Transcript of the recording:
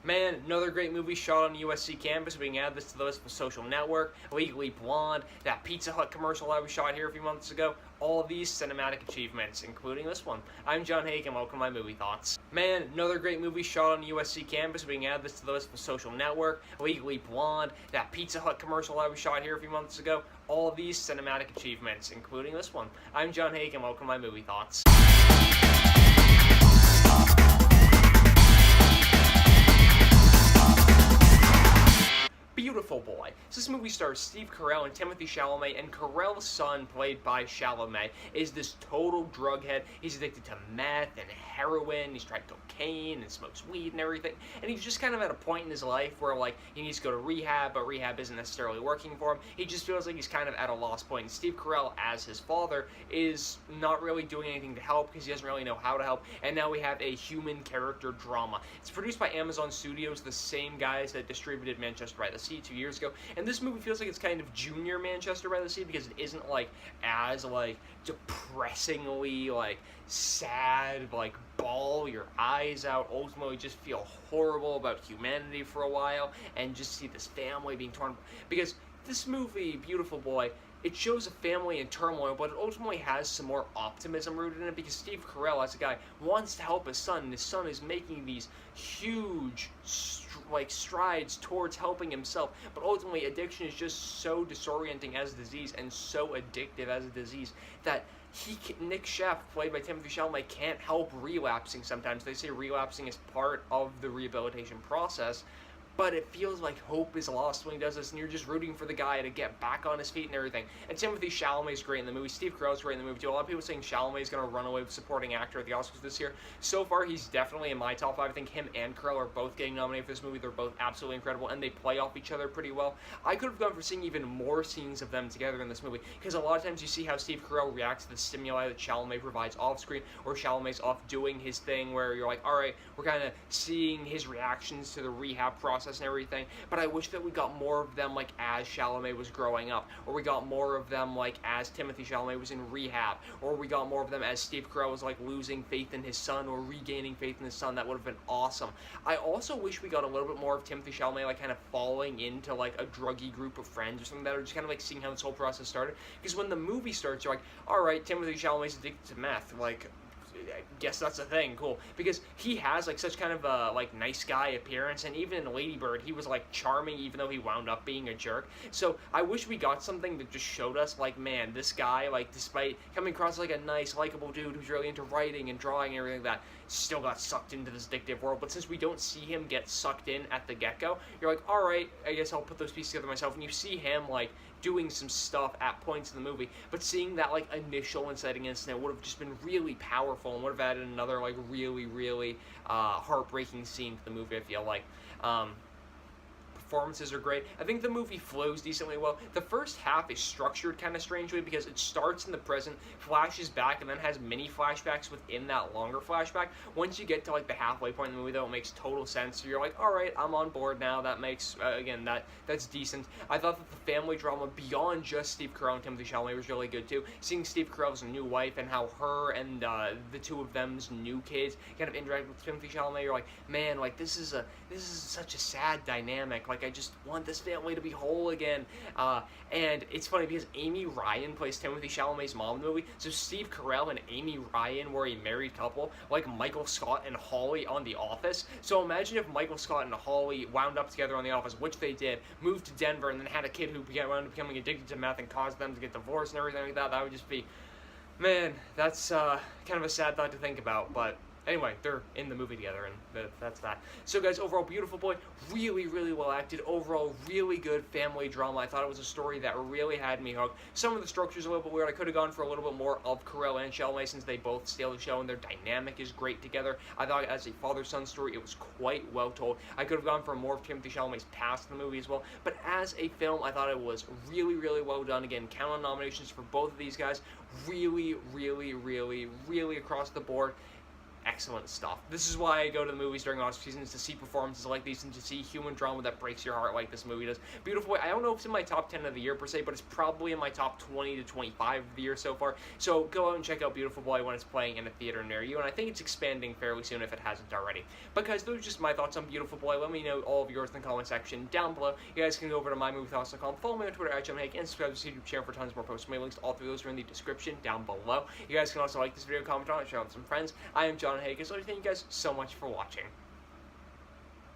Man, another great movie shot on USC campus. We can add this to the list of Social Network, Legally Blonde, that Pizza Hut commercial that we shot here a few months ago. All of these cinematic achievements, including this one. I'm John Hayeck, and welcome to my movie thoughts. Man, another great movie shot on USC campus. We can add this to the list of Social Network, Legally Blonde, that Pizza Hut commercial that we shot here a few months ago. All of these cinematic achievements, including this one. I'm John Hayeck, and welcome to my movie thoughts. Beautiful Boy. So this movie stars Steve Carell and Timothy Chalamet, and Carell's son, played by Chalamet, is this total drug head. He's addicted to meth and heroin, he's tried cocaine and smokes weed and everything, and he's just kind of at a point in his life where, like, he needs to go to rehab, but rehab isn't necessarily working for him. He just feels like he's kind of at a lost point, and Steve Carell, as his father, is not really doing anything to help because he doesn't really know how to help, and now we have a human character drama. It's produced by Amazon Studios, the same guys that distributed Manchester by the Sea 2 years ago, and this movie feels like it's kind of junior Manchester by the Sea because it isn't like as like depressingly like sad, like bawl your eyes out, ultimately just feel horrible about humanity for a while, and just see this family being torn, because this movie, Beautiful Boy, it shows a family in turmoil, but it ultimately has some more optimism rooted in it, because Steve Carell, as a guy, wants to help his son, and his son is making these huge strides towards helping himself, but ultimately addiction is just so disorienting as a disease and so addictive as a disease that Nick Sheff, played by Timothy Chalamet, can't help relapsing sometimes. They say relapsing is part of the rehabilitation process, but it feels like hope is lost when he does this, and you're just rooting for the guy to get back on his feet and everything. And Timothy Chalamet is great in the movie. Steve Carell is great in the movie too. A lot of people saying Chalamet is going to run away with supporting actor at the Oscars this year. So far, he's definitely in my top 5. I think him and Carell are both getting nominated for this movie. They're both absolutely incredible, and they play off each other pretty well. I could have gone for seeing even more scenes of them together in this movie, because a lot of times you see how Steve Carell reacts to the stimuli that Chalamet provides off-screen, or Chalamet's off doing his thing, where you're like, alright, we're kind of seeing his reactions to the rehab process and everything. But I wish that we got more of them, like, as Chalamet was growing up, or we got more of them, like, as Timothy Chalamet was in rehab, or we got more of them as Steve Carell was, like, losing faith in his son or regaining faith in his son. That would have been awesome. I also wish we got a little bit more of Timothy Chalamet, like, kind of falling into, like, a druggy group of friends or something, that are just kind of, like, seeing how this whole process started. Because when the movie starts, you're like, alright, Timothy Chalamet's addicted to meth, like, I guess that's a thing, cool, because he has like such kind of a like nice guy appearance, and even in Lady Bird he was like charming even though he wound up being a jerk. So I wish we got something that just showed us like, man, this guy, like, despite coming across like a nice likable dude who's really into writing and drawing and everything like that, still got sucked into this addictive world. But since we don't see him get sucked in at the get-go, you're like, alright, I guess I'll put those pieces together myself, and you see him like doing some stuff at points in the movie, but seeing that like initial inciting incident would have just been really powerful and would have added another like really heartbreaking scene to the movie, I feel like. Performances are great. I think the movie flows decently well. The first half is structured kind of strangely because it starts in the present, flashes back, and then has mini flashbacks within that longer flashback. Once you get to like the halfway point in the movie, though, it makes total sense. So you're like, all right, I'm on board now. That makes again, that's decent. I thought that the family drama beyond just Steve Carell and Timothy Chalamet was really good too. Seeing Steve Carell's new wife and how her and the two of them's new kids kind of interact with Timothy Chalamet, you're like, man, like this is such a sad dynamic. Like, I just want this family to be whole again. And it's funny because Amy Ryan plays Timothy Chalamet's mom in the movie. So Steve Carell and Amy Ryan were a married couple, like Michael Scott and Holly on The Office. So imagine if Michael Scott and Holly wound up together on The Office, which they did, moved to Denver, and then had a kid who wound up becoming addicted to meth and caused them to get divorced and everything like that. That would just be, man, that's kind of a sad thought to think about, but anyway, they're in the movie together, and that's that. So guys, overall, Beautiful Boy, really well acted. Overall, really good family drama. I thought it was a story that really had me hooked. Some of the structure's a little bit weird. I could have gone for a little bit more of Carell and Chalamet, since they both steal the show and their dynamic is great together. I thought as a father-son story, it was quite well told. I could have gone for more of Timothy Chalamet's past in the movie as well. But as a film, I thought it was really well done. Again, count on nominations for both of these guys. Really across the board. excellent stuff. This is why I go to the movies during off seasons, to see performances like these and to see human drama that breaks your heart like this movie does. Beautiful Boy, I don't know if it's in my top 10 of the year per se, but it's probably in my top 20 to 25 of the year so far. So go out and check out Beautiful Boy when it's playing in a theater near you, and I think it's expanding fairly soon if it hasn't already. But guys, those are just my thoughts on Beautiful Boy. Let me know all of yours in the comment section down below. You guys can go over to mymoviethoughts.com, follow me on Twitter at Hayeck, and subscribe to the YouTube channel for tons more posts. My links to all three of those are in the description down below. You guys can also like this video, comment on it, share it with some friends. I am Hayeck, so thank you guys so much for watching.